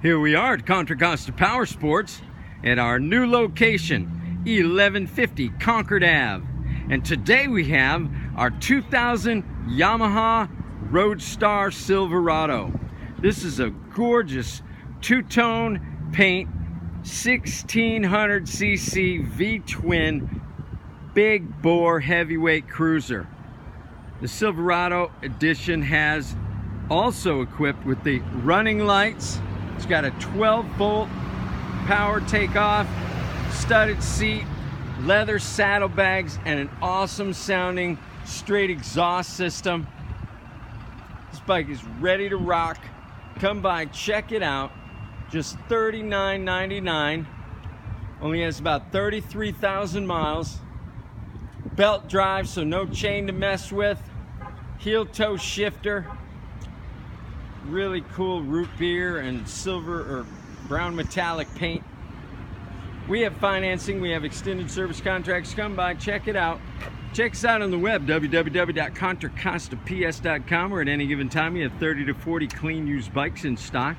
Here we are at Contra Costa Power Sports at our new location, 1150 Concord Ave. And today we have our 2000 Yamaha Roadstar Silverado. This is a gorgeous two-tone paint 1600cc V-twin big bore heavyweight cruiser. The Silverado edition has also equipped with the running lights. It's got a 12-volt power takeoff, studded seat, leather saddlebags, and an awesome sounding straight exhaust system. This bike is ready to rock. Come by, check it out. Just $39.99. Only has about 33,000 miles. Belt drive, so no chain to mess with. Heel toe shifter. Really cool root beer and silver or brown metallic paint. We have financing, we have extended service contracts. Come by, check it out. Check us out on the web, www.contracostaps.com, where at any given time we have 30 to 40 clean used bikes in stock.